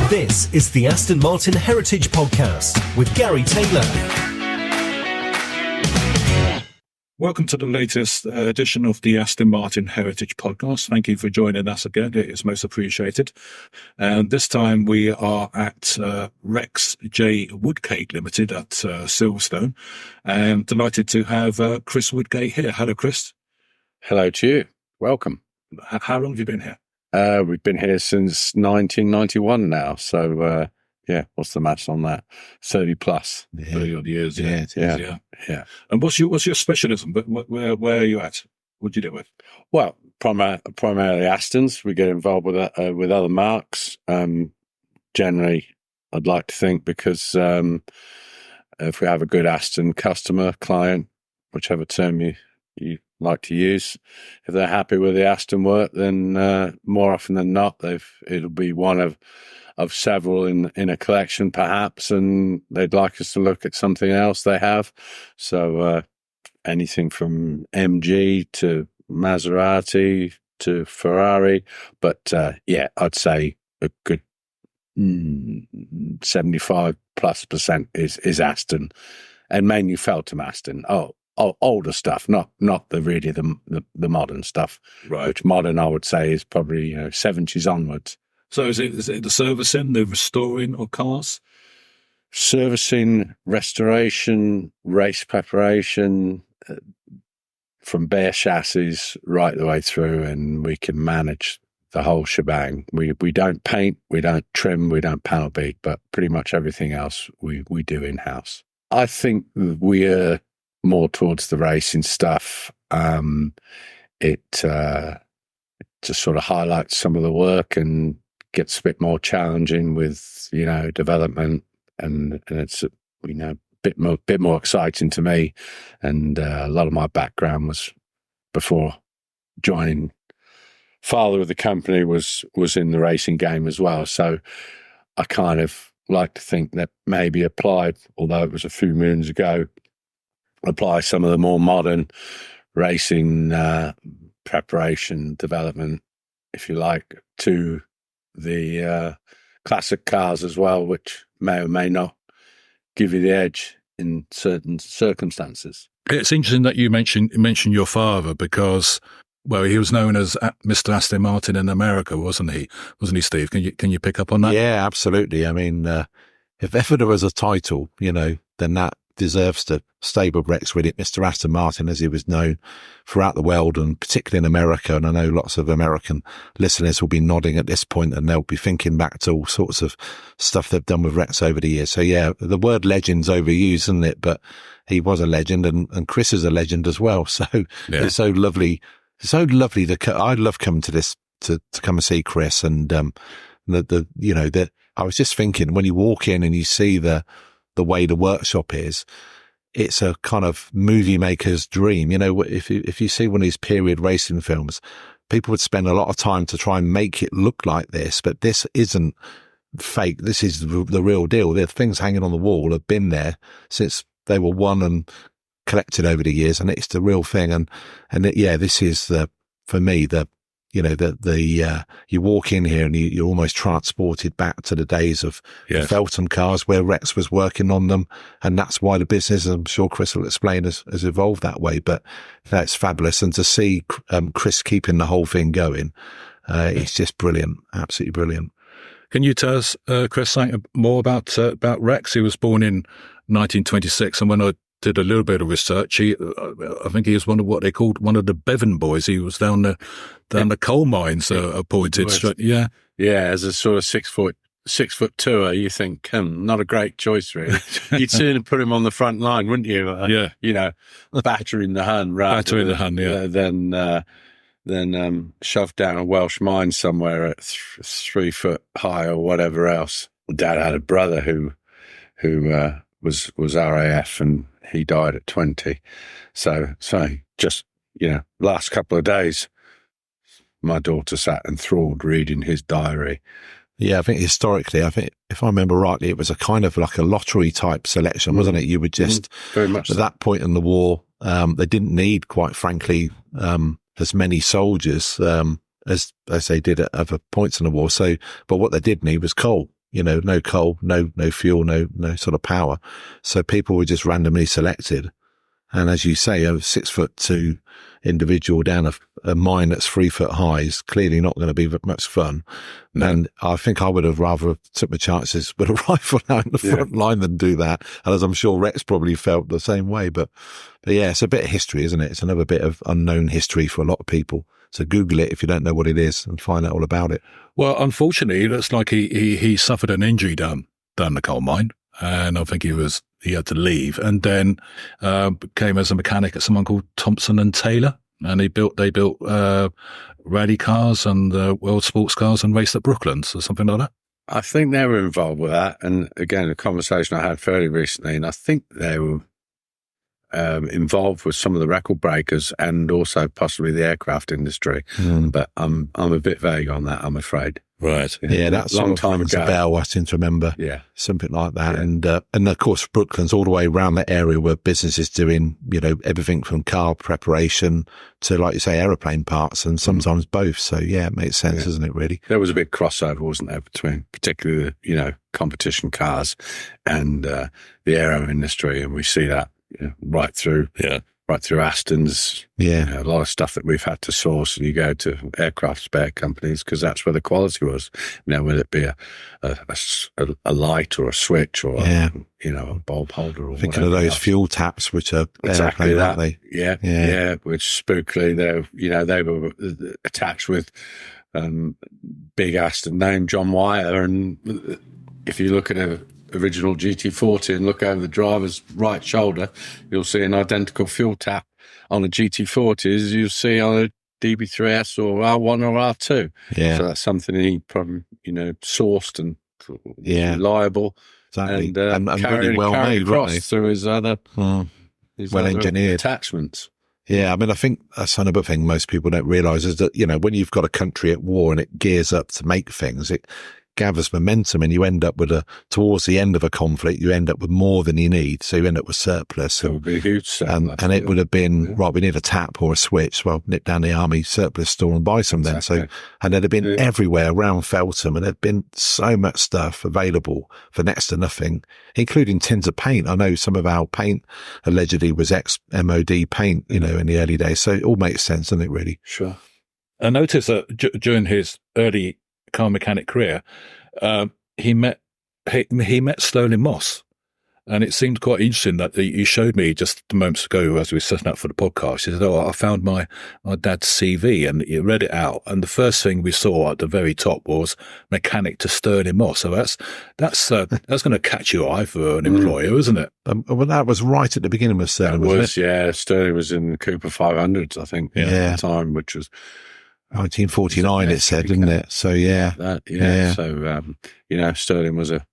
This is the Aston Martin Heritage Podcast with Garry Taylor. Welcome to the latest edition of the Aston Martin Heritage Podcast. Thank you for joining us again. It is most appreciated. And this time we are at Rex Woodgate Limited at Silverstone. And delighted to have Chris Woodgate here. Hello, Chris. Hello to you. Welcome. How long have you been here? We've been here since 1991 now. So, what's the maths on that? 30 plus. 30 odd years. Yeah. And what's your specialism? But where are you at? What do you do with? Well, primarily Astons. We get involved with other marques. Generally, I'd like to think because if we have a good Aston customer, client, whichever term you like to use, if they're happy with the Aston work, then more often than not, it'll be one of several in a collection, perhaps, and they'd like us to look at something else they have. So anything from MG to Maserati to Ferrari, but I'd say a good 75% plus is Aston, and mainly Feltham Aston. Older stuff, not the modern stuff. Right. Which modern, I would say, is probably 70s onwards. So is it the servicing, the restoring of cars? Servicing, restoration, race preparation, from bare chassis right the way through, and we can manage the whole shebang. We don't paint, we don't trim, we don't panel beat, but pretty much everything else we do in-house. I think we're more towards the racing stuff. It just sort of highlights some of the work and gets a bit more challenging with development, and it's a bit more exciting to me. And a lot of my background was before joining father of the company was in the racing game as well. So I kind of like to think that maybe applied, although it was a few moons ago, apply some of the more modern racing preparation, development, if you like, to the classic cars as well, which may or may not give you the edge in certain circumstances. It's interesting that you mentioned your father, because, well, he was known as Mr Aston Martin in America, wasn't he? Wasn't he, Steve? Can you pick up on that? Yeah, absolutely. I mean, if ever there was a title, then that deserves to stay with Rex Woodgate, Mr Aston Martin, as he was known throughout the world, and particularly in America. And I know lots of American listeners will be nodding at this point, and they'll be thinking back to all sorts of stuff they've done with Rex over the years. So yeah, the word legend's overused, isn't it? But he was a legend, and Chris is a legend as well. So It's so lovely. It's so lovely I love coming to this to come and see Chris, and I was just thinking, when you walk in and you see the way the workshop is, it's a kind of movie maker's dream. If you see one of these period racing films, people would spend a lot of time to try and make it look like this, but this isn't fake. This is the real deal. The things hanging on the wall have been there since they were won and collected over the years, and it's the real thing. And this is for me, you walk in here and you're almost transported back to the days of the Feltham cars where Rex was working on them. And that's why the business, I'm sure Chris will explain, has evolved that way. But that's fabulous. And to see Chris keeping the whole thing going, it's just brilliant. Absolutely brilliant. Can you tell us, Chris, something more about Rex? He was born in 1926, and when I did a little bit of research, I think he was one of what they called one of the Bevan boys. He was down the coal mines appointed. Yeah, as a sort of 6 foot tour, you think not a great choice, really. You'd sooner put him on the front line, wouldn't you? Battering the Hun than shoved down a Welsh mine somewhere at 3 foot high or whatever else. Dad had a brother who was RAF, and he died at 20. So just, last couple of days, my daughter sat enthralled reading his diary. Yeah, I think historically, if I remember rightly, it was a kind of like a lottery type selection, wasn't it? You would just, very much at that point in the war, they didn't need, quite frankly, as many soldiers as they did at other points in the war. So, but what they did need was coal. No coal, no fuel, no sort of power. So people were just randomly selected. And as you say, a 6'2" individual down a mine that's 3 foot high is clearly not going to be much fun. No. And I think I would have rather took my chances with a rifle out in the front line than do that. And as I'm sure Rex probably felt the same way. But yeah, it's a bit of history, isn't it? It's another bit of unknown history for a lot of people. So Google it if you don't know what it is and find out all about it. Well, unfortunately, it looks like he suffered an injury down the coal mine, and I think he had to leave, and then came as a mechanic at someone called Thompson and Taylor, and they built rally cars and world sports cars and raced at Brooklands or something like that. I think they were involved with that, and again, a conversation I had fairly recently, and I think they were involved with some of the record breakers and also possibly the aircraft industry. But I'm a bit vague on that, I'm afraid. Right. Yeah, that's a long time ago. Bell, I seem to remember. Yeah. Something like that. Yeah. And of course, Brooklands all the way around that area where businesses doing, everything from car preparation to, like you say, aeroplane parts and sometimes both. So yeah, it makes sense, doesn't it, really? There was a big crossover, wasn't there, between particularly the, competition cars and the aero industry. And we see that right through Aston's. Yeah. A lot of stuff that we've had to source, and you go to aircraft spare companies because that's where the quality was. Whether it be a light or a switch or a bulb holder or thinking of those else. Fuel taps, which are exactly airplane, that. Aren't they? Yeah. Which spookily they were attached with big Aston name John Wire, and if you look at a original GT40 and look over the driver's right shoulder, you'll see an identical fuel tap on a GT40 as you'll see on a DB3S or R1 or R2. Yeah. So that's something he probably, sourced and reliable. Exactly. And really well made, right? Through his other well-engineered attachments. Yeah, I mean, I think that's another thing most people don't realise is that, when you've got a country at war and it gears up to make things, it gathers momentum, and you end up with towards the end of a conflict, you end up with more than you need. So you end up with surplus. It would be a huge surplus. And it would have been, right, we need a tap or a switch. Well, nip down the army surplus store and buy some then. Exactly. So, and there'd have been everywhere around Feltham, and there'd been so much stuff available for next to nothing, including tins of paint. I know some of our paint allegedly was ex-MOD paint, in the early days. So it all makes sense, doesn't it, really? Sure. I noticed that during his early car mechanic career, he met Sterling Moss, and it seemed quite interesting that he showed me just moments ago as we were setting up for the podcast. He said, "Oh, I found my dad's CV," and he read it out, and the first thing we saw at the very top was mechanic to Sterling Moss. So that's going to catch your eye for an employer, isn't it? Well, that was right at the beginning of Sterling. Yeah. Sterling was in the Cooper 500s, I think, at the time, which was 1949, it said, didn't it? So So Sterling was a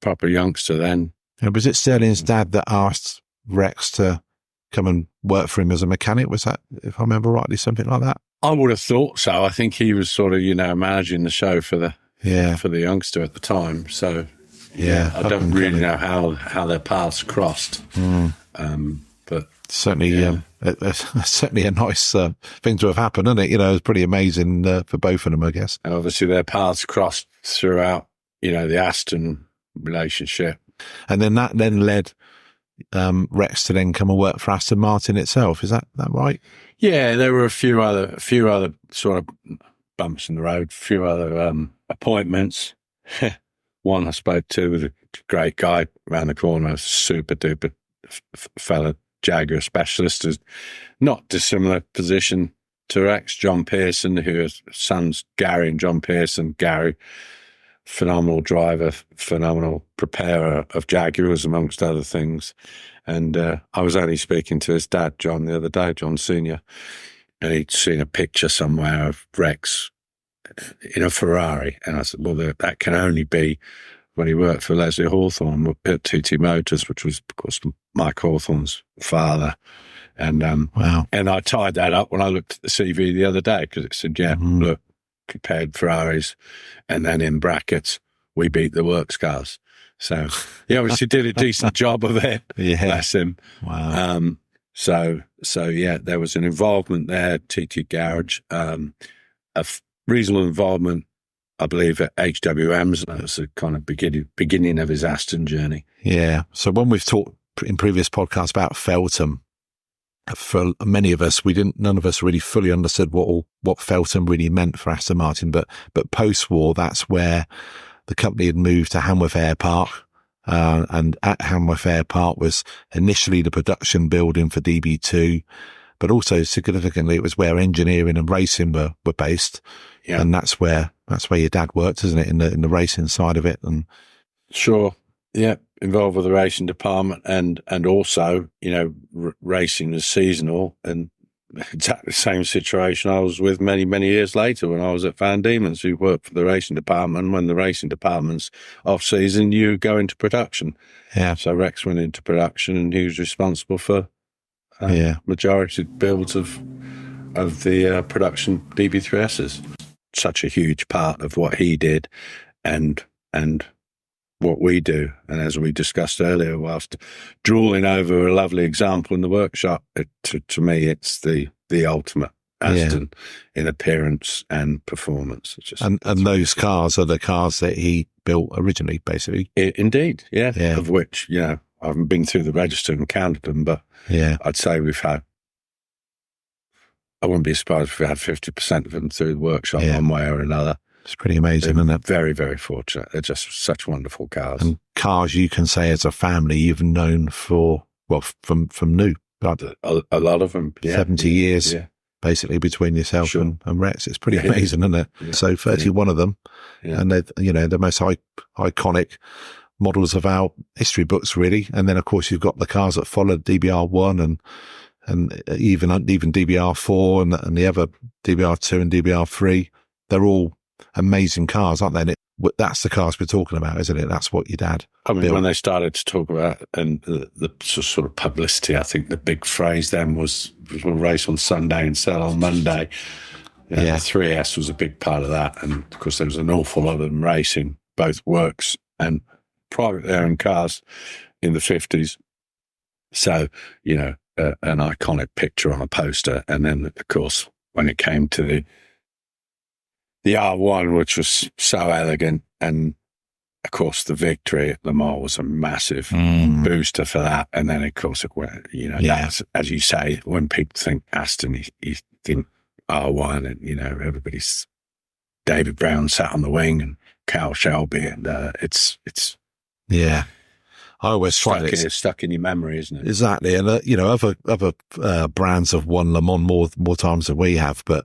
proper youngster then. And was it Sterling's dad that asked Rex to come and work for him as a mechanic? Was that, if I remember rightly, something like that? I would have thought so. I think he was sort of managing the show for the youngster at the time. So I don't really know how their paths crossed. But certainly, certainly a nice thing to have happened, isn't it? It was pretty amazing for both of them, I guess. And obviously their paths crossed throughout, the Aston relationship. And then that led Rex to then come and work for Aston Martin itself. Is that right? Yeah, there were a few other sort of bumps in the road, a few other appointments. One I spoke to was a great guy around the corner, a super duper fella, Jaguar specialist, is not dissimilar position to Rex. John Pearson, who has sons Garry and John Pearson. Garry, phenomenal driver, phenomenal preparer of Jaguars, amongst other things. And I was only speaking to his dad, John, the other day, John Senior, and he'd seen a picture somewhere of Rex in a Ferrari. And I said, well, that can only be when he worked for Leslie Hawthorne at TT Motors, which was, of course, Mike Hawthorne's father. And wow. And I tied that up when I looked at the CV the other day, because it said, look, compared Ferraris, and then in brackets, we beat the works cars. So he obviously did a decent job of it. Yeah. Bless him. Wow. So yeah, there was an involvement there, TT Garage, reasonable involvement, I believe, at HWM's. That was the kind of beginning of his Aston journey. Yeah. So when we've talked in previous podcasts about Feltham, for many of us, none of us really fully understood what Feltham really meant for Aston Martin. But post-war, that's where the company had moved to Hanworth Air Park. And at Hanworth Air Park was initially the production building for DB2, but also significantly it was where engineering and racing were based. Yeah. And that's where your dad worked, isn't it, in the racing side of it? And sure, yeah, involved with the racing department, and also, racing was seasonal, and exactly the same situation I was with many years later when I was at Van Diemen's, who worked for the racing department. When the racing department's off season, you go into production. Yeah. So Rex went into production, and he was responsible for majority builds of the production DB3Ss. Such a huge part of what he did and what we do. And as we discussed earlier, whilst drooling over a lovely example in the workshop, to me, it's the ultimate Aston in appearance and performance. And those cars are the cars that he built originally, basically. Indeed, yeah. Of which, I haven't been through the register and counted them, but I'd say I wouldn't be surprised if we had 50% of them through the workshop one way or another. It's pretty amazing, isn't it? Very, very fortunate. They're just such wonderful cars. And cars you can say as a family you've known from new. A lot of them, 70 years, basically, between yourself and Rex. It's pretty amazing, isn't it? Yeah. So 31 of them. Yeah. And they're, the most iconic models of our history books, really. And then, of course, you've got the cars that followed DBR1 and even DBR4 and the other DBR2 and DBR3. They're all amazing cars, aren't they? And that's the cars we're talking about, isn't it? That's what your dad built. When they started to talk about and the sort of publicity, I think the big phrase then was we'll race on Sunday and sell on Monday. The 3S was a big part of that. And of course, there was an awful lot of them racing, both works and privately owned cars in the 50s. So, an iconic picture on a poster. And then, of course, when it came to the R1, which was so elegant, and of course the victory at Le Mans was a massive booster for that. And then, of course, it went, that's, as you say, when people think Aston, you think R1, and everybody's David Brown sat on the wing and Carl Shelby, and it's I always try it's stuck in your memory, isn't it? Exactly, and other brands have won Le Mans more times than we have, but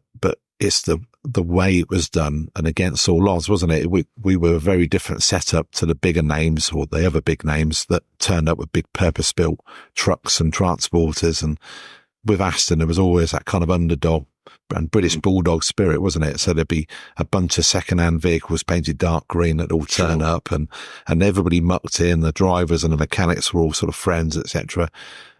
it's the way it was done and against all odds, wasn't it? We were a very different setup to the bigger names or the other big names that turned up with big purpose-built trucks and transporters. And with Aston, there was always that kind of underdog and British bulldog spirit, wasn't it? So there'd be a bunch of second-hand vehicles painted dark green that all turn up, and everybody mucked in. The drivers and the mechanics were all sort of friends, etc.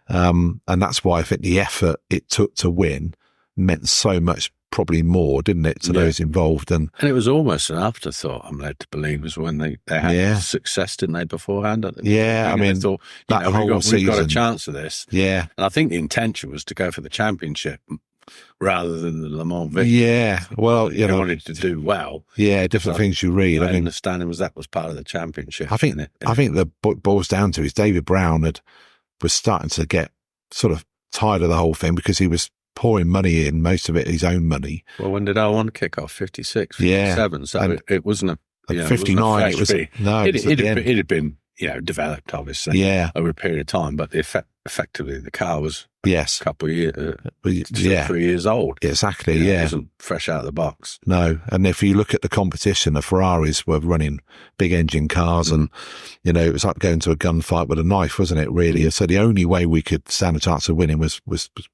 And that's why I think the effort it took to win meant so much, probably more, didn't it, to those involved? And it was almost an afterthought, I'm led to believe, was when they had success, didn't they, beforehand? Yeah, I mean, they thought, we've got a chance of this. Yeah. And I think the intention was to go for the championship rather than the Le Mans victory. Yeah, well, they wanted to do well. Yeah, different things you read. My understanding was that was part of the championship. I think the boils down to is David Brown was starting to get sort of tired of the whole thing because he was pouring money in, most of it his own money. Well, when did R1 kick off? 56, 57. So it wasn't a 59. It had been developed obviously over a period of time, but effectively the car was a couple of years, 3 years old. Exactly, It wasn't fresh out of the box. No, and if you look at the competition, the Ferraris were running big engine cars, and it was like going to a gunfight with a knife, wasn't it? Really. So the only way we could stand a chance of winning was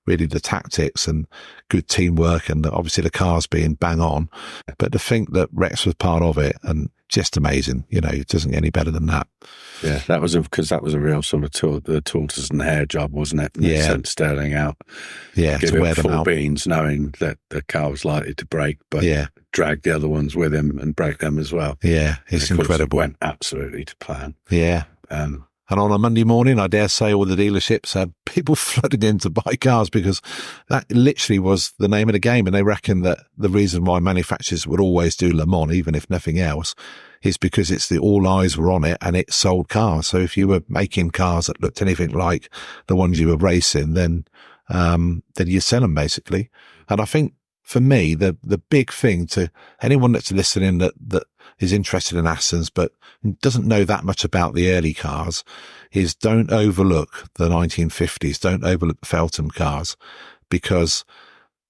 really the tactics and good teamwork, and obviously the cars being bang on. But to think that Rex was part of it, and just amazing. It doesn't get any better than that. Yeah, that was a real sort of the tortoise and the hare job, wasn't it? Yeah. Sent Sterling out. Yeah, give to wear them full out. beans, knowing that the car was likely to break, but drag the other ones with him and break them as well. Yeah, it's incredible. It went absolutely to plan. Yeah. And on a Monday morning, I dare say all the dealerships had people flooding in to buy cars, because that literally was the name of the game. And they reckon that the reason why manufacturers would always do Le Mans, even if nothing else, is because it's all eyes were on it and it sold cars. So if you were making cars that looked anything like the ones you were racing, then you sell them basically. And I think for me, the big thing to anyone that's listening that is interested in Astons but doesn't know that much about the early cars is don't overlook the 1950s. Don't overlook the Feltham cars, because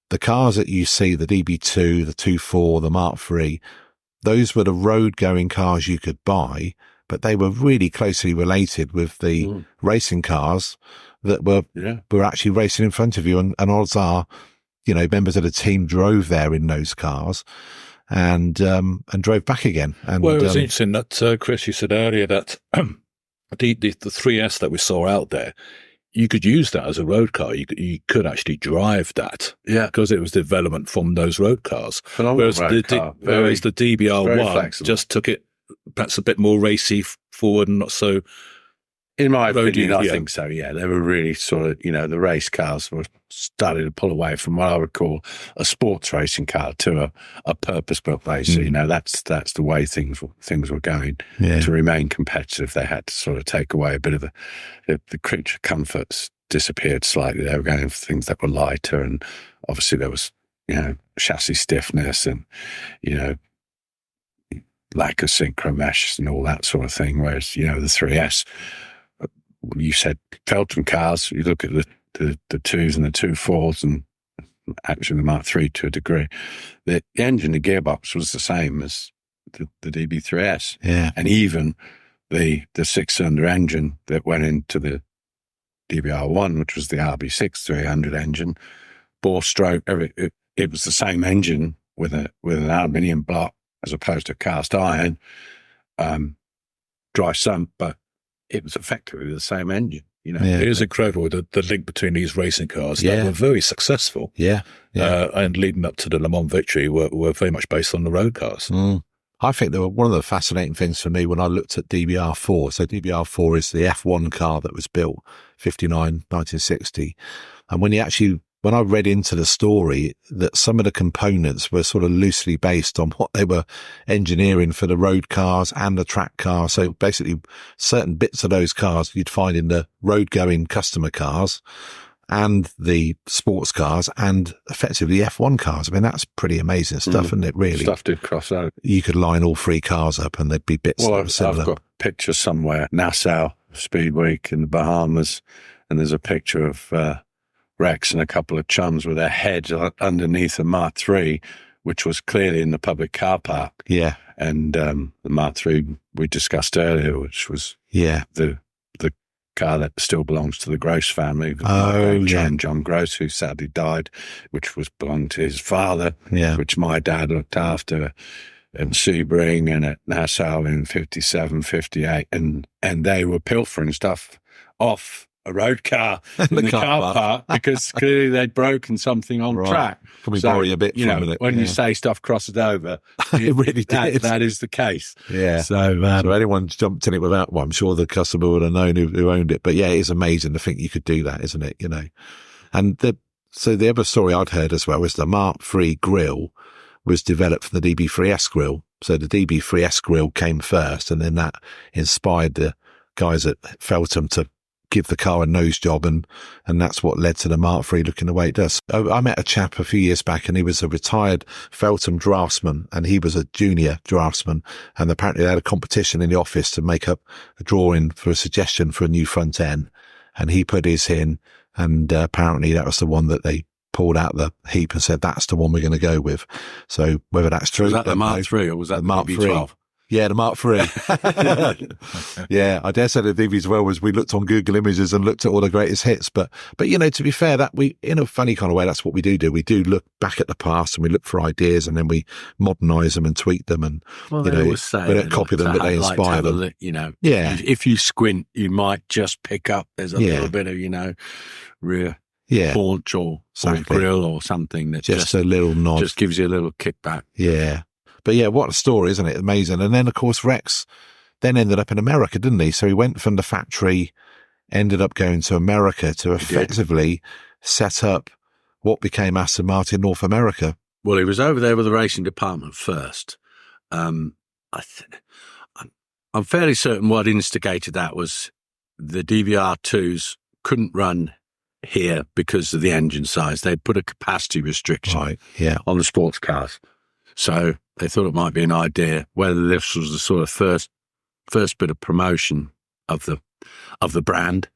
the cars that you see, the DB2, the 2.4, the Mark III, those were the road-going cars you could buy, but they were really closely related with the racing cars that were actually racing in front of you. And odds are, members of the team drove there in those cars and drove back again. And, well, it was interesting that, Chris, you said earlier that the 3S that we saw out there, you could use that as a road car. You could actually drive that, because it was development from those road cars. Whereas the DBR1 just took it perhaps a bit more racy forward and not so. In my opinion, I think so. Yeah, they were really sort of, the race cars were starting to pull away from what I would call a sports racing car to a purpose-built racer. That's the way things were going. To remain competitive, they had to sort of take away a bit of the creature comforts disappeared slightly. They were going for things that were lighter, and obviously there was, chassis stiffness and, lack of synchro mesh and all that sort of thing. Whereas, the 3S. You said Feltham cars, you look at the 2s and the 2.4s and actually the Mark III to a degree, the engine, the gearbox was the same as the DB3S. Yeah. And even the 6-cylinder engine that went into the DBR1, which was the RB6 300 engine, bore stroke, it was the same engine with an aluminium block as opposed to cast iron, dry sump, but it was effectively the same engine. It is incredible the link between these racing cars that were very successful. And leading up to the Le Mans victory were very much based on the road cars. I think they were one of the fascinating things for me when I looked at DBR4. So DBR4 is the F1 car that was built 1960. And when I read into the story, that some of the components were sort of loosely based on what they were engineering for the road cars and the track cars. So basically certain bits of those cars you'd find in the road-going customer cars and the sports cars and effectively F1 cars. I mean, that's pretty amazing stuff, isn't it, really? Stuff did cross out. You could line all three cars up and there'd be bits that were similar. I've got pictures somewhere, Nassau Speed Week in the Bahamas, and there's a picture of Rex and a couple of chums with their heads underneath a Mark III, which was clearly in the public car park. Yeah. And the Mark III we discussed earlier, which was the car that still belongs to the Gross family. John Gross, who sadly died, which belonged to his father, which my dad looked after in Sebring and at Nassau in 57, 58. And they were pilfering stuff off a road car in the car park because clearly they'd broken something on track. Can we borrow you a bit for a minute? When you say stuff crosses over, it really did. That is the case. Yeah. So anyone jumped in it without, I'm sure the customer would have known who owned it. But yeah, it is amazing to think you could do that, isn't it? And the other story I'd heard as well was the Mark III grille was developed for the DB3S grille. So the DB3S grille came first, and then that inspired the guys at Feltham to give the car a nose job, and that's what led to the Mark III looking the way it does. I met a chap a few years back, and he was a retired Feltham draftsman, and he was a junior draftsman, and apparently they had a competition in the office to make up a drawing for a suggestion for a new front end, and he put his in, and apparently that was the one that they pulled out the heap and said, that's the one we're going to go with. So whether that's true. Was that the Mark III or was that the Mark DB12? Yeah, the Mark III. Yeah, I dare say the DB as well was we looked on Google Images and looked at all the greatest hits. But to be fair, that we, in a funny kind of way, that's what we do. We do look back at the past and we look for ideas and then we modernise them and tweak them and, we don't copy them, but they inspire them. If you squint, you might just pick up, there's a little bit of, rear haunch or grill or something that just a little nod. Just gives you a little kickback. Yeah. But yeah, what a story, isn't it? Amazing. And then, of course, Rex then ended up in America, didn't he? So he went from the factory, ended up going to America to effectively set up what became Aston Martin North America. Well, he was over there with the racing department first. I'm fairly certain what instigated that was the DVR2s couldn't run here because of the engine size. They'd put a capacity restriction on the sports cars. So they thought it might be an idea, whether this was the sort of first bit of promotion of the brand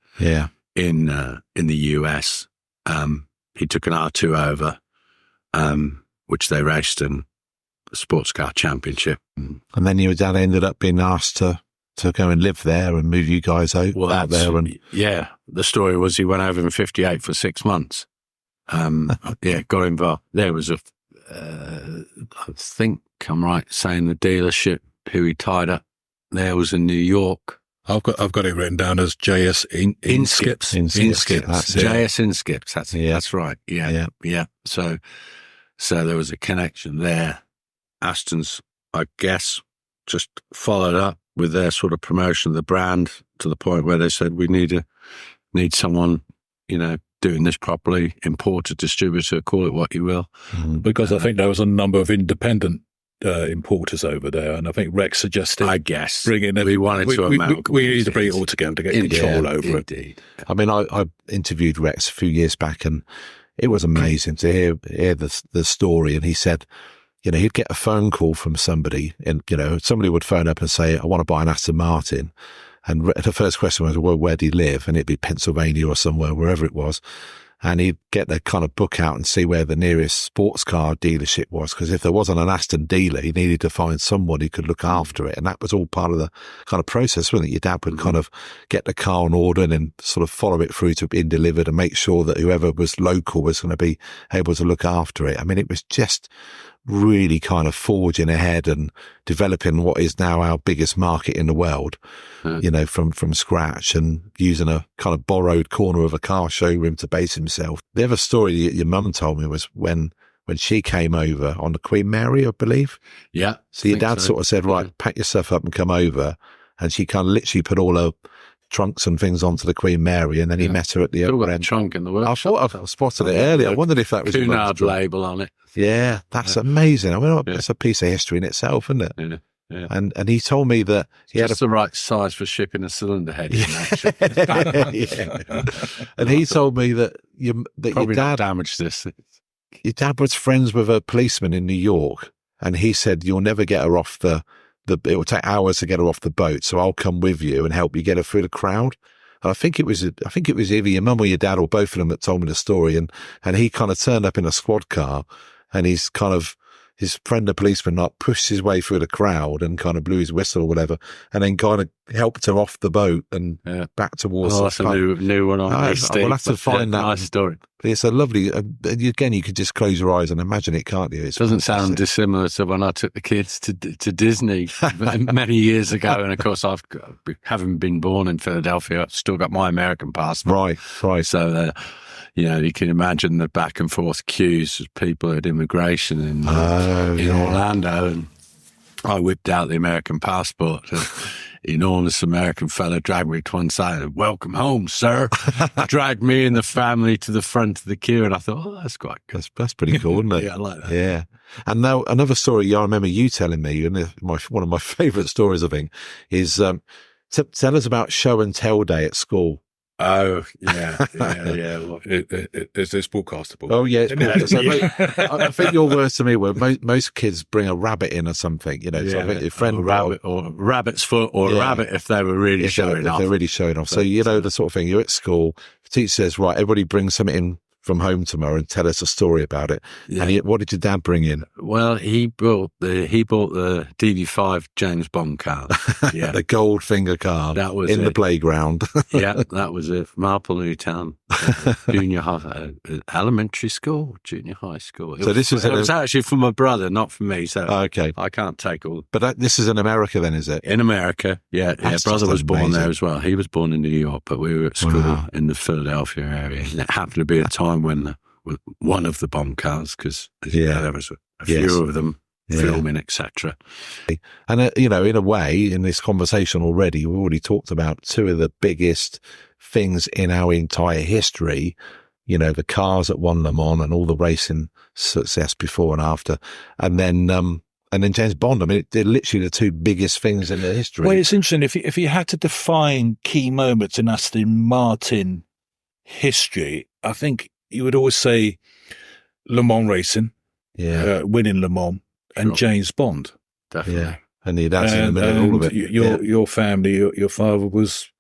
in the US. He took an R2 over, which they raced in the Sports Car Championship. And then your dad ended up being asked to go and live there and move you guys out there. And the story was he went over in 58 for 6 months. Got involved. There was I think I'm right saying the dealership who he tied up there was in New York. I've got it written down as JS Inskips. That's it. JS Inskips. That's right. Yeah. So there was a connection there. Aston's, I guess, just followed up with their sort of promotion of the brand to the point where they said, we need someone, doing this properly, importer, distributor, call it what you will. Because I think there was a number of independent importers over there, and I think Rex suggested, I guess, bringing it. We wanted to we need to bring it all together to get control over it. I mean, I interviewed Rex a few years back, and it was amazing to hear the story. And he said, he'd get a phone call from somebody, and somebody would phone up and say, I want to buy an Aston Martin. And the first question was, well, where do you live? And it'd be Pennsylvania or somewhere, wherever it was. And he'd get the kind of book out and see where the nearest sports car dealership was. Because if there wasn't an Aston dealer, he needed to find someone who could look after it. And that was all part of the kind of process, wasn't it? Your dad would kind of get the car on order and then sort of follow it through to being delivered and make sure that whoever was local was going to be able to look after it. I mean, it was just really kind of forging ahead and developing what is now our biggest market in the world, from scratch, and using a kind of borrowed corner of a car showroom to base himself. The other story that your mum told me was when she came over on the Queen Mary, I believe. Yeah. So your dad sort of said, right, pack yourself up and come over. And she kind of literally put all her trunks and things onto the Queen Mary, and then he met her at the other end. Trunk in the workshop. I thought I spotted it earlier. I wondered if that was Cunard label on it. Yeah, that's amazing. I mean, that's a piece of history in itself, isn't it? Yeah. And he told me that he had the right size for shipping a cylinder head. And he told me that your dad damaged this. Your dad was friends with a policeman in New York, and he said, you'll never get her off it will take hours to get her off the boat, so I'll come with you and help you get her through the crowd. And I think it was either your mum or your dad or both of them that told me the story. And he kind of turned up in a squad car, and his friend, the policeman, pushed his way through the crowd and kind of blew his whistle or whatever, and then kind of helped her off the boat and back towards. Oh, that's a new one. We'll have to find that. Nice story. But it's a lovely. Again, you could just close your eyes and imagine it, can't you? It doesn't sound dissimilar to when I took the kids to Disney many years ago. And of course, having been born in Philadelphia, I've still got my American passport. Right. So. You can imagine the back and forth queues of people at immigration in Orlando, and I whipped out the American passport. Enormous American fella dragged me to one side and, welcome home, sir. Dragged me and the family to the front of the queue, and I thought, that's quite good. That's pretty cool, isn't it? Yeah, I like that. Yeah. And now another story I remember you telling me, and one of my favourite stories, I think, is tell us about show and tell day at school. Oh, yeah. Well, it's broadcastable. Oh, yeah, it's broadcastable. I think your words to me were most kids bring a rabbit in or something, So I think your friend rabbit or rabbit's foot or a rabbit if they were really showing off. They're really showing off. So, the sort of thing, you're at school, the teacher says, right, everybody bring something in from home tomorrow and tell us a story about it. Yeah. And what did your dad bring in? Well, he bought the DB5 James Bond car. Yeah, the Goldfinger car. That was in the playground. Yeah, that was it. From Marple Newtown, junior high, elementary school, junior high school. It was actually for my brother, not for me. So okay, I can't take all. But this is in America, then, is it? In America, yeah. Brother was born there as well. He was born in New York, but we were at school in the Philadelphia area. And it happened to be a time when one of the bomb cars, because there was a few of them filming, etc. And, in a way, in this conversation already, we've already talked about two of the biggest things in our entire history, the cars that won Le Mans and all the racing success before and after. And then James Bond. I mean, they're literally the two biggest things in the history. Well, it's interesting. If you had to define key moments in Aston Martin history, I think you would always say Le Mans racing, winning Le Mans, and James Bond. Definitely. Yeah. And that's in the middle of all of it. Your family, your father was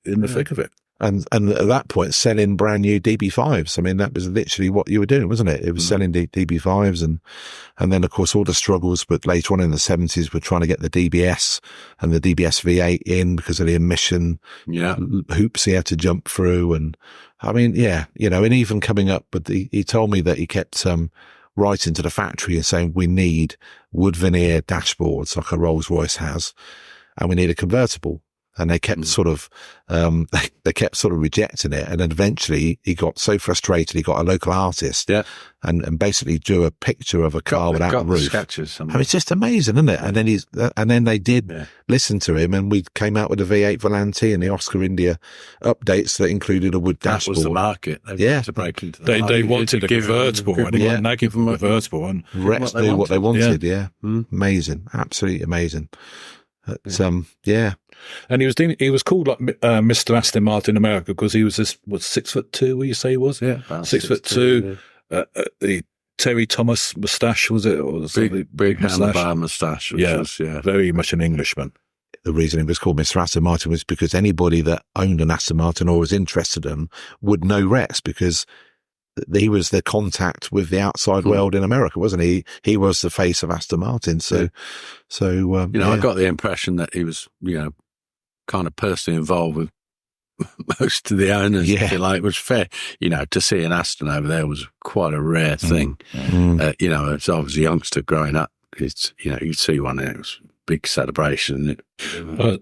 in the thick of it. And at that point, selling brand new DB5s. I mean, that was literally what you were doing, wasn't it? It was selling DB5s, and then of course all the struggles. But later on in the 70s, we're trying to get the DBS and the DBS V8 in because of the emission hoops he had to jump through. And I mean, and even coming up, but he told me that he kept writing to the factory and saying we need wood veneer dashboards like a Rolls Royce has, and we need a convertible. And they kept sort of rejecting it. And then eventually he got so frustrated, he got a local artist and basically drew a picture of a car without a roof. Sketches. I mean, it's just amazing, isn't it? And then they did listen to him, and we came out with the V8 Volante and the Oscar India updates that included a wood dashboard. That was the market. They wanted to break into the They wanted a convertible one. And they give them a convertible one. Rex knew what they wanted. Amazing. Absolutely amazing. And he was called like Mr Aston Martin in America because he was 6'2", will you say he was? Yeah. 6'2". The Terry Thomas moustache, was it? Or big handlebar moustache. Very much an Englishman. The reason it was called Mr Aston Martin was because anybody that owned an Aston Martin or was interested in would know Rex, because he was the contact with the outside world in America, wasn't he? He was the face of Aston Martin. I got the impression that he was, kind of personally involved with most of the owners, if you like, which fair. To see an Aston over there was quite a rare thing. As I was a youngster growing up, it's, you'd see one and it was a big celebration.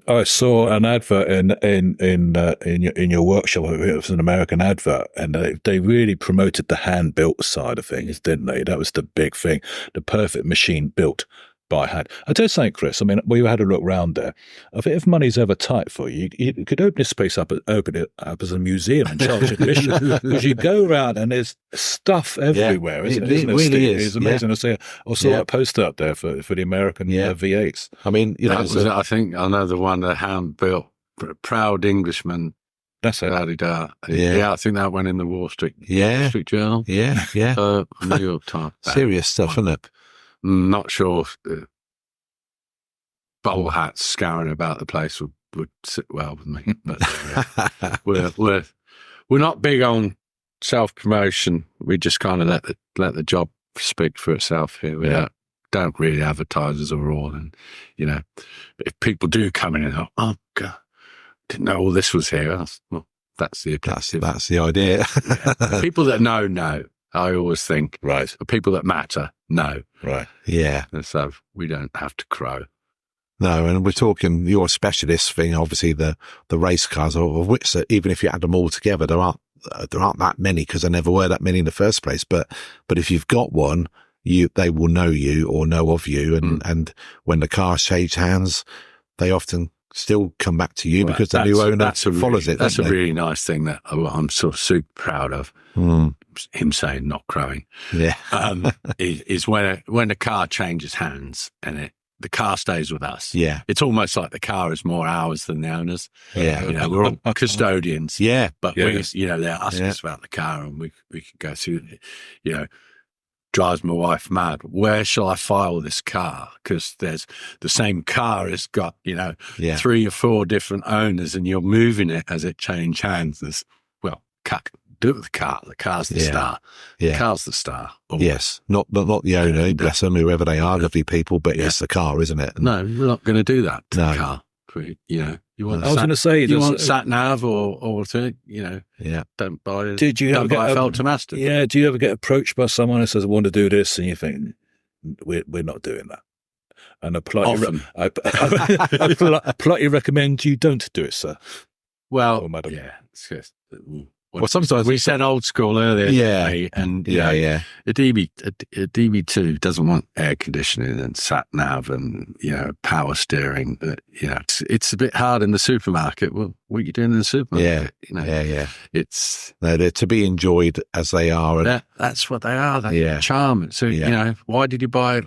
I saw an advert in your workshop. It was an American advert, and they really promoted the hand built side of things, didn't they? That was the big thing, the perfect machine built by hand. I tell you something, Chris. I mean, we had a look round there. I think if money's ever tight for you, you could open this place up, open it up as a museum and charge admission, because you go around and there's stuff everywhere. Isn't it? It really is. It's amazing. I saw that poster up there for the American V8s. I mean, I think I know the one, the hand built, proud Englishman. That's it. I think that went in the Wall Street Journal. New York Times. Serious stuff, isn't it? Not sure if bowl hats scouring about the place would sit well with me, but we're not big on self promotion. We just kind of let the job speak for itself here. We don't really advertise as a rule, and if people do come in and go, oh God, didn't know all this was here. Well, that's the objective. That's the idea. People that know. I always think, right. The people that matter, no. Right. Yeah. And so we don't have to crow. No, and we're talking your specialist thing, obviously the race cars, of which even if you add them all together, there aren't that many, because there never were that many in the first place. But if you've got one, they will know you or know of you, and when the cars change hands, they often still come back to you because the new owner follows it. That's a really nice thing that I'm sort of super proud of. Him saying not crowing. Yeah. Is when the car changes hands and the car stays with us. Yeah. It's almost like the car is more ours than the owners. Yeah. We're all custodians. Yeah. But they ask us about the car, and we can go through, drives my wife mad. Where shall I file this car? Because there's the same car has got, 3 or 4 different owners, and you're moving it as it changes hands. Do it with the car. The car's the star. Yeah. The car's the star. Always. Yes. Not the owner, bless them, whoever they are, lovely people, but it's the car, isn't it? No, we're not going to do that to the car. You want I was going to say, you want sat nav or don't buy it. Don't buy a Feltham Aston. Yeah. Do you ever get approached by someone who says, I want to do this, and you think, we're not doing that? And I politely recommend you don't do it, sir. Well, or madam. it's just, Well, sometimes we said old school earlier. Yeah. Today, and yeah. a DB2 doesn't want air conditioning and sat nav and power steering. But it's a bit hard in the supermarket. Well, what are you doing in the supermarket? Yeah. It's they're to be enjoyed as they are. And, that's what they are. They charm. So why did you buy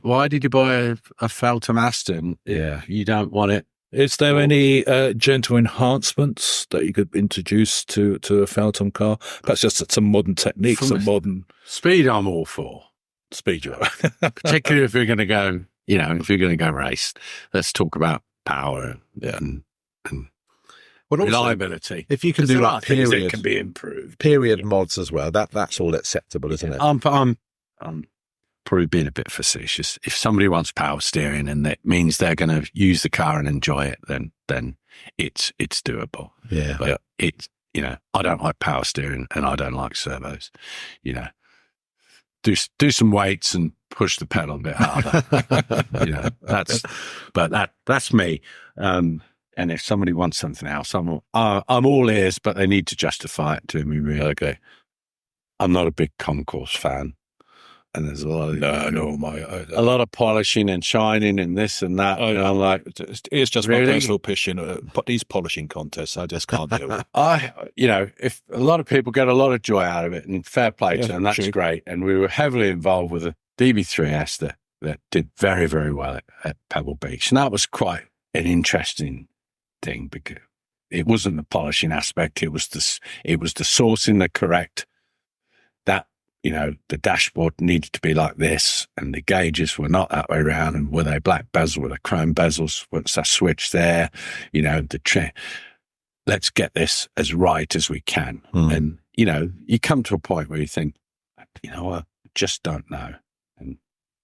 a Feltham Aston? If you don't want it. Is there any gentle enhancements that you could introduce to a Feltham car? Perhaps just some modern techniques, some modern speed. I'm all for speed, particularly if you're going to go. If you're going to go race, let's talk about power and reliability. If you can do like things period, that can be improved, period mods as well. That's all acceptable, isn't it? I'm probably being a bit facetious. If somebody wants power steering and that means they're going to use the car and enjoy it, then it's doable. Yeah. But it's, I don't like power steering and I don't like servos. Do some weights and push the pedal a bit harder. That's me. And if somebody wants something else, I'm all ears, but they need to justify it to me, really. Okay. I'm not a big concourse fan. And there's a lot of a lot of polishing and shining and this and that. And I'm like, it's just really? my personal opinion. But these polishing contests, I just can't do it. If a lot of people get a lot of joy out of it, and fair play to them, that's great. And we were heavily involved with a DB3S that did very, very well at Pebble Beach, and that was quite an interesting thing because it wasn't the polishing aspect; it was the sourcing the correct that. The dashboard needed to be like this, and the gauges were not that way around. And were they black bezel? Were they chrome bezels? Once that switch there, let's get this as right as we can. And, you come to a point where you think, I just don't know. And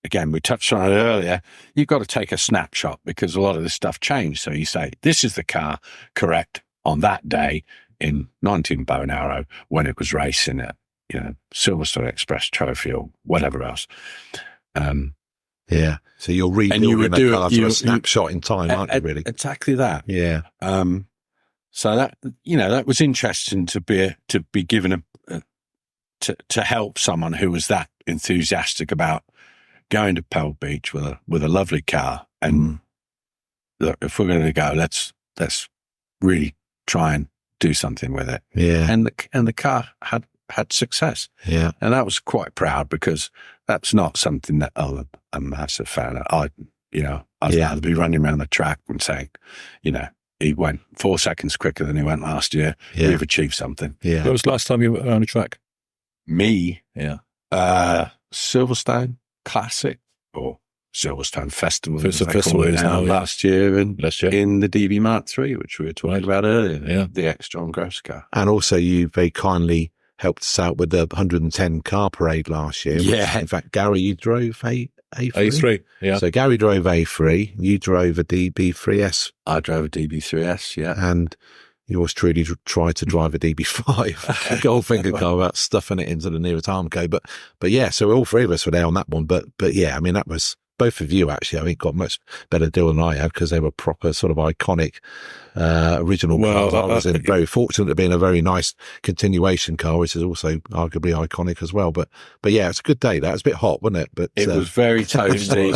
again, we touched on it earlier. You've got to take a snapshot because a lot of this stuff changed. So you say, this is the car correct on that day in 19 Bow and Arrow when it was racing it. Silverstone Express Trophy or whatever else. So you're rebuilding the car to a snapshot in time, aren't you, really? Exactly that. Yeah. So that, that was interesting to be given to help someone who was that enthusiastic about going to Pebble Beach with a lovely car. And look, if we're going to go, let's really try and do something with it. Yeah. And the car had success. Yeah. And I was quite proud because that's not something that I'm a massive fan of. I'd rather be running around the track and saying, he went 4 seconds quicker than he went last year. Yeah. We've achieved something. Yeah. When was the last time you were on a track? Me? Yeah. Silverstone Classic or Silverstone Festival. It's a festival now, last year in the DB Mark III, which we were talking about earlier. Yeah. The ex-John Gross car. And also you very kindly helped us out with the 110 car parade last year. Yeah. In fact, Garry, you drove A3. A3, yeah. So Garry drove A3, you drove a DB3S. I drove a DB3S, yeah. And yours truly tried to drive a DB5, a Goldfinger car without stuffing it into the nearest Armco. But yeah, so all three of us were there on that one. But yeah, I mean, that was both of you actually, I think, got much better deal than I had because they were proper sort of iconic original cars. I was very fortunate to be in a very nice continuation car, which is also arguably iconic as well. But yeah, it's a good day. That was a bit hot, wasn't it? But it was very toasty.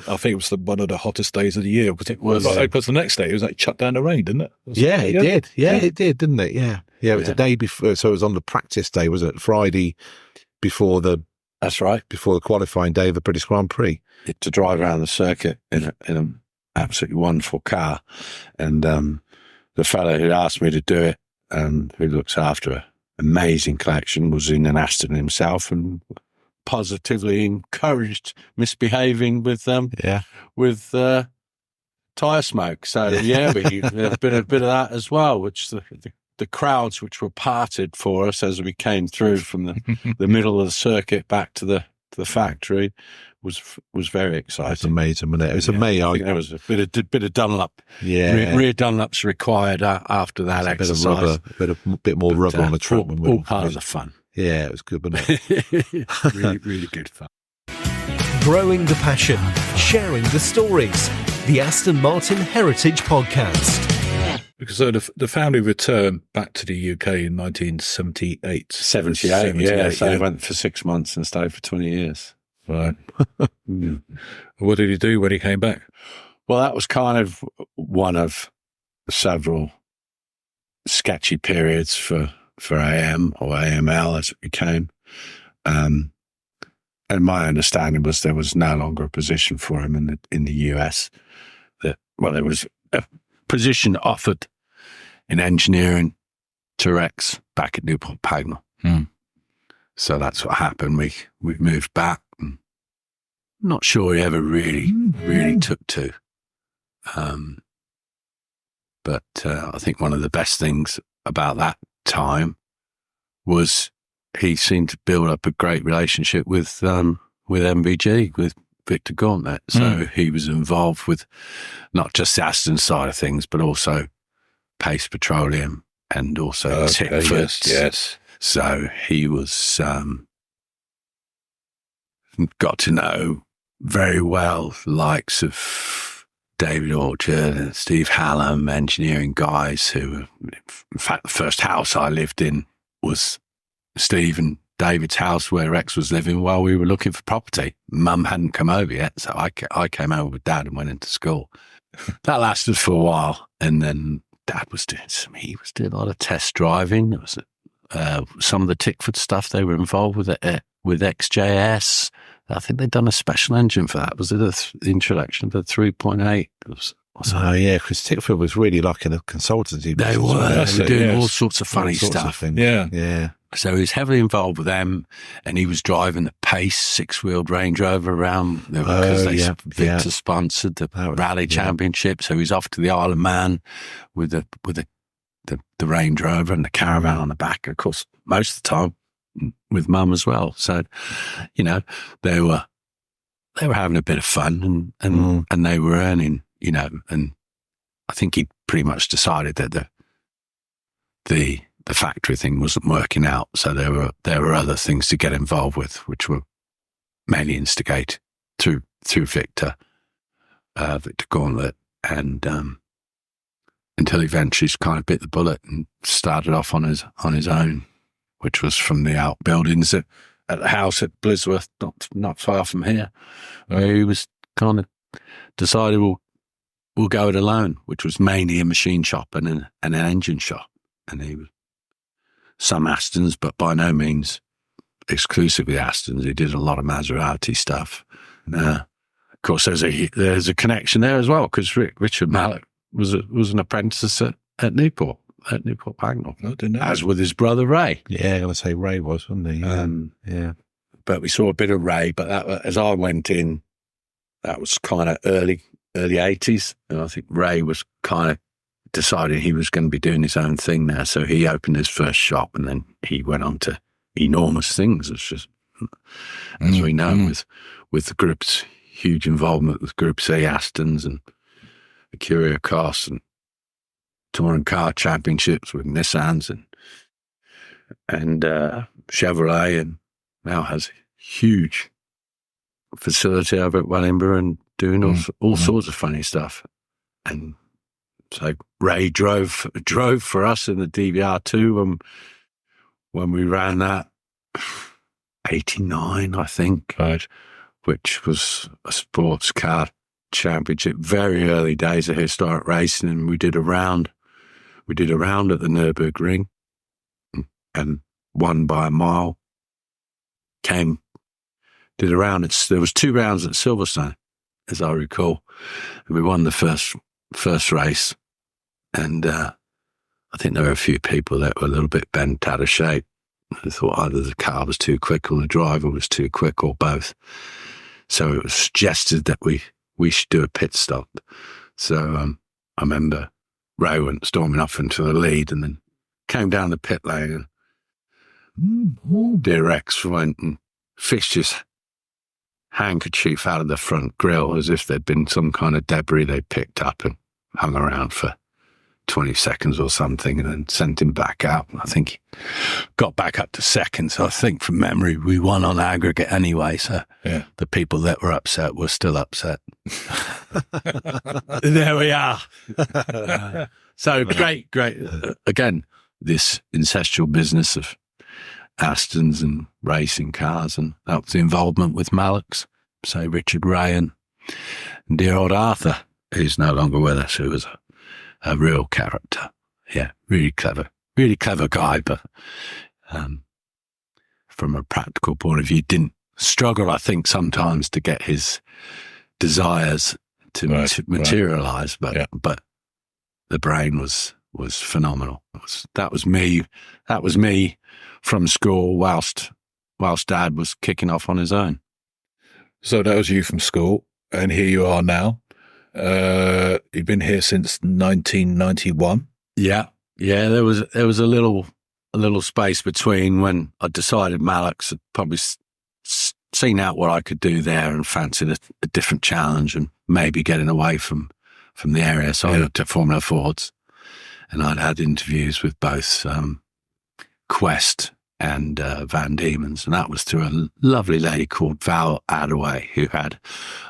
I think it was one of the hottest days of the year because because the next day it was like shut down the rain, didn't it? It did. Yeah, it did, didn't it? Yeah. It was the day before. So it was on the practice day, wasn't it? Friday before the. That's right. Before the qualifying day of the British Grand Prix. To drive around the circuit in an absolutely wonderful car. And the fellow who asked me to do it, who looks after an amazing collection, was in an Aston himself and positively encouraged misbehaving with tyre smoke. So, yeah, we had a bit of that as well, which the crowds which were parted for us as we came through from the middle of the circuit back to the factory was very exciting. It's amazing, wasn't it? It was amazing. I think there was a bit of Dunlop. Yeah, rear Dunlops required after that exercise. A bit more rubber on the track. All part of the fun. Yeah, it was good, wasn't it? really, really good fun. Growing the passion, sharing the stories. The Aston Martin Heritage Podcast. Because the family returned back to the UK in 1978. 78, yeah. So he went for 6 months and stayed for 20 years. Right. What did he do when he came back? Well, that was kind of one of several sketchy periods for AM or AML as it became. And my understanding was there was no longer a position for him in the US. There was a position offered in engineering to Rex back at Newport Pagnell. So that's what happened. We moved back. And not sure he ever really took to. But I think one of the best things about that time was he seemed to build up a great relationship with MVG, with Victor Gauntlet. So he was involved with not just the Aston side of things, but also Pace Petroleum and also Tickford. Yes. So he was got to know very well the likes of David Orchard and Steve Hallam, engineering guys who, in fact, the first house I lived in was Steve and David's house where Rex was living while we were looking for property. Mum hadn't come over yet, so I came over with Dad and went into school. That lasted for a while, and then Dad was doing a lot of test driving. It was some of the Tickford stuff they were involved with XJS. I think they'd done a special engine for that. Was it the introduction of the 3.8? Oh, yeah, because Tickford was really like in a consultancy. They were doing all sorts of funny stuff. Yeah. So he was heavily involved with them, and he was driving the Pace six-wheeled Range Rover around because Victor sponsored the Rally Championship. So he was off to the Isle of Man with the Range Rover and the caravan on the back. Of course, most of the time with Mum as well. So, they were having a bit of fun, and they were earning. And I think he pretty much decided that the factory thing wasn't working out. So there were other things to get involved with, which were mainly instigated through Victor Gauntlet, and until eventually he kind of bit the bullet and started off on his own, which was from the outbuildings at the house at Blisworth, not far from here, where he was kind of decided we'll go it alone, which was mainly a machine shop and an engine shop. And he was some Astons, but by no means exclusively Astons. He did a lot of Maserati stuff. Of course, there's a connection there as well, because Richard Mallock was an apprentice at Newport Pagnell, as with his brother Ray. Yeah, I'm going to say Ray was, wasn't he? Yeah. But we saw a bit of Ray, but that, as I went in, that was kind of early 80s. And I think Ray was kind of decided he was going to be doing his own thing now. So he opened his first shop, and then he went on to enormous things. It's just, as we know, with the group's huge involvement with Group C Astons and the Curio Cross and touring car championships with Nissans and Chevrolet, and now has a huge facility over at Wellingborough and doing all sorts of funny stuff. And so Ray drove for us in the DVR2 when we ran that 89, I think, right, which was a sports car championship, very early days of historic racing, and we did a round at the Nürburgring and won by a mile. Did a round. There was 2 rounds at Silverstone, as I recall. And we won the first race, and I think there were a few people that were a little bit bent out of shape. I thought either the car was too quick or the driver was too quick, or both. So it was suggested that we should do a pit stop. So I remember Ray went storming off into the lead, and then came down the pit lane, and dear Rex went and fished his handkerchief out of the front grille as if there'd been some kind of debris they picked up, and hung around for 20 seconds or something, and then sent him back out. I think he got back up to second. So I think from memory, we won on aggregate anyway. So the people that were upset were still upset. There we are. So great. Again, this incestual business of Astons and racing cars, and that was the involvement with Mallox, say Richard Ray and dear old Arthur, who's no longer with us, who was a real character. Yeah, really clever guy, but from a practical point of view, didn't struggle, I think, sometimes to get his desires to materialise, but the brain was phenomenal. That was me from school whilst Dad was kicking off on his own. So that was you from school, and here you are now. You've been here since 1991. Yeah. There was a little space between when I decided Mallox had probably seen out what I could do there and fancied a different challenge and maybe getting away from the area. So I looked at Formula Fords, and I'd had interviews with both Quest and Van Diemen's, and that was through a lovely lady called Val Adaway, who had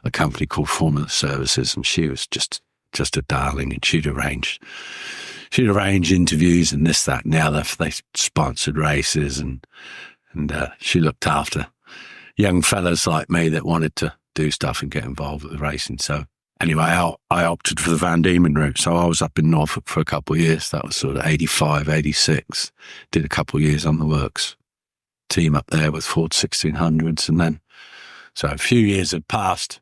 a company called Formula Services, and she was just a darling, and she'd arrange interviews and this, that, and the other. They sponsored races, and she looked after young fellas like me that wanted to do stuff and get involved with the racing. So anyway, I opted for the Van Diemen route. So I was up in Norfolk for a couple of years. That was sort of 85, 86. Did a couple of years on the works team up there with Ford 1600s. And then, so a few years had passed.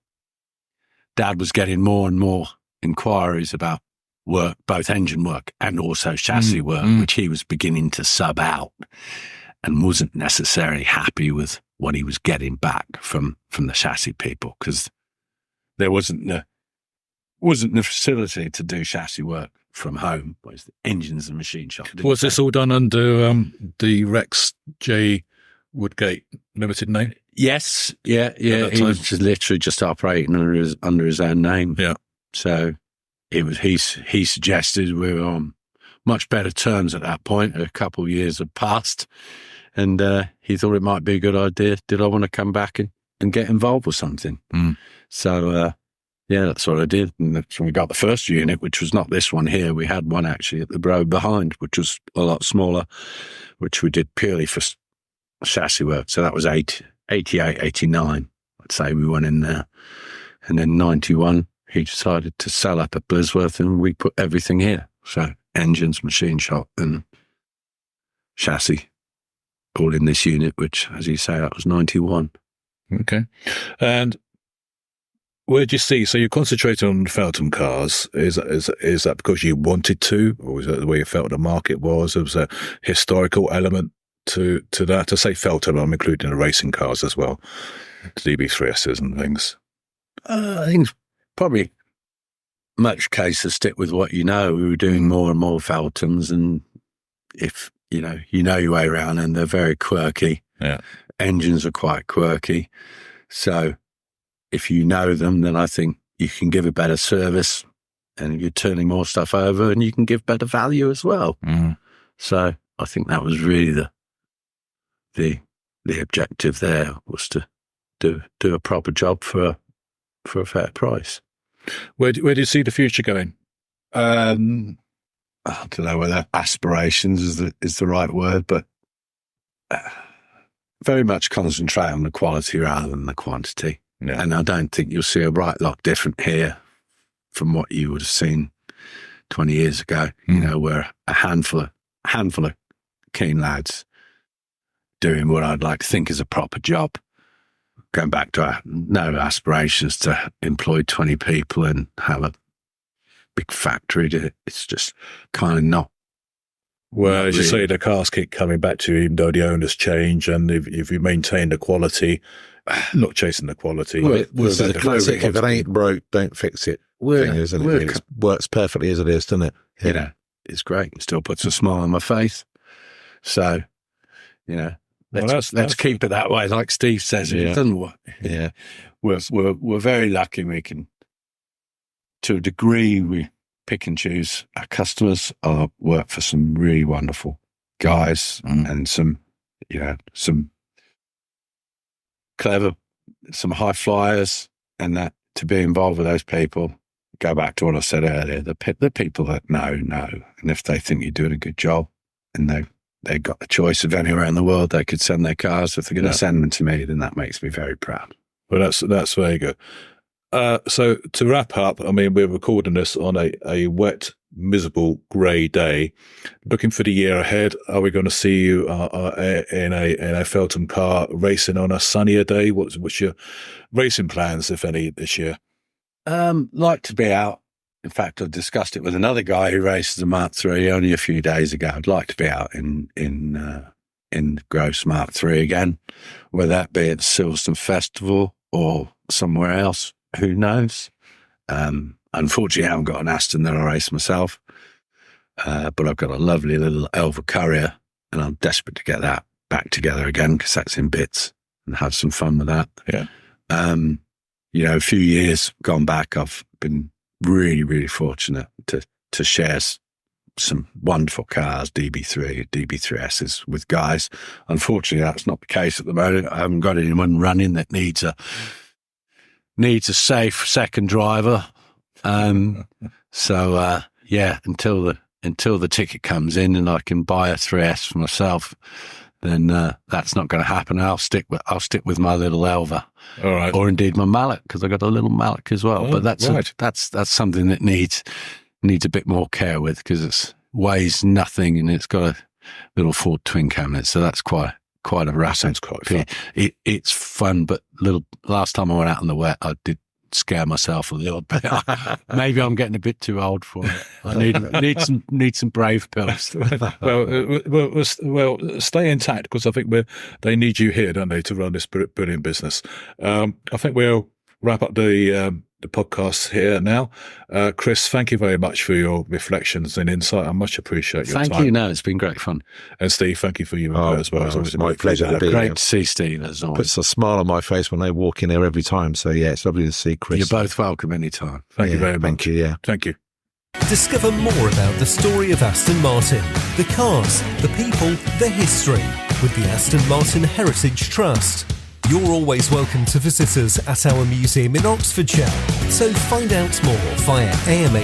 Dad was getting more and more inquiries about work, both engine work and also chassis work, which he was beginning to sub out and wasn't necessarily happy with what he was getting back from the chassis people, because there wasn't the facility to do chassis work from home. It was the engines and machine shop. Was this all done under the Rex J. Woodgate limited name? Yes, yeah. He was just literally just operating under his own name. Yeah. So he suggested we were on much better terms at that point. A couple of years had passed, and he thought it might be a good idea. Did I want to come back and get involved with something? So, that's what I did. And that's when we got the first unit, which was not this one here. We had one actually at the road behind, which was a lot smaller, which we did purely for chassis work. So that was 88, 89. I'd say we went in there. And then 91, he decided to sell up at Blisworth, and we put everything here. So engines, machine shop, and chassis, all in this unit, which, as you say, that was 91. Okay. And where do you see, so you concentrated on Feltham cars. Is that because you wanted to, or was that the way you felt the market was? There was a historical element to that. To say Feltham, I'm including the racing cars as well, DB3Ss and things. I think it's probably much case to stick with what you know. We were doing more and more Felthams, and if you know your way around, and they're very quirky. Yeah. Engines are quite quirky. So if you know them, then I think you can give a better service, and you're turning more stuff over, and you can give better value as well. So I think that was really the objective there, was to do a proper job for a fair price. Where do you see the future going? I don't know whether aspirations is the right word, but very much concentrate on the quality rather than the quantity. Yeah. And I don't think you'll see a right lot different here from what you would have seen 20 years ago. You know, where a handful of keen lads doing what I'd like to think is a proper job. Going back to no aspirations to employ 20 people and have a big factory. It's just kind of not. Well, as you say, the cars keep coming back to you, even though the owners change, and if you maintain the quality, not chasing the quality. Well, it's the classic, if it ain't broke, don't fix it thing, isn't it? It works perfectly as it is, doesn't it? Yeah. You know, it's great. It still puts a smile on my face. So, you know, let's keep it that way. Like Steve says, it doesn't work. Yeah. We're very lucky. We can, to a degree, we pick and choose. Our customers work for some really wonderful guys and some clever, some high flyers, and that to be involved with those people go back to what I said earlier. The people that know, and if they think you're doing a good job, and they've got the choice of anywhere in the world they could send their cars. If they're going to send them to me, then that makes me very proud. Well, that's very good. So to wrap up, I mean, we're recording this on a wet, miserable, grey day. Looking for the year ahead, are we going to see you in a Feltham car racing on a sunnier day? What's your racing plans, if any, this year? Like to be out. In fact, I discussed it with another guy who races a Mark III only a few days ago. I'd like to be out in Gross Mark III again, whether that be at the Silverstone Festival or somewhere else. Who knows? Unfortunately, I haven't got an Aston that I race myself, but I've got a lovely little Elva Courier, and I'm desperate to get that back together again because that's in bits, and have some fun with that. Yeah. A few years gone back, I've been really, really fortunate to share some wonderful cars, DB3, DB3Ss with guys. Unfortunately, that's not the case at the moment. I haven't got anyone running that needs a safe second driver. Until the ticket comes in and I can buy a 3S for myself, then that's not going to happen. I'll stick with my little Elva, all right, or indeed my Mallet, because I got a little Mallet as well. But that's right. that's something that needs a bit more care with, because it weighs nothing and it's got a little Ford twin cam in it, so that's quite a rapid. Sounds quite fun. It's fun, but last time I went out in the wet, I did scare myself a little bit. Maybe I'm getting a bit too old for it. I need some brave pills. well, stay intact, because I think they need you here, don't they, to run this brilliant business. I think we'll wrap up the podcast here now. Chris, thank you very much for your reflections and insight. I much appreciate your time. Thank you. No, it's been great fun. And Steve, thank you for your input as well. It's my pleasure to be Great here. to see Steve, as always. Puts a smile on my face when they walk in here every time. So yeah, it's lovely to see Chris. You're both welcome anytime. Thank you very much. Thank you. Yeah. Thank you. Discover more about the story of Aston Martin, the cars, the people, the history with the Aston Martin Heritage Trust. You're always welcome to visit us at our museum in Oxfordshire, so find out more via amht.org.uk.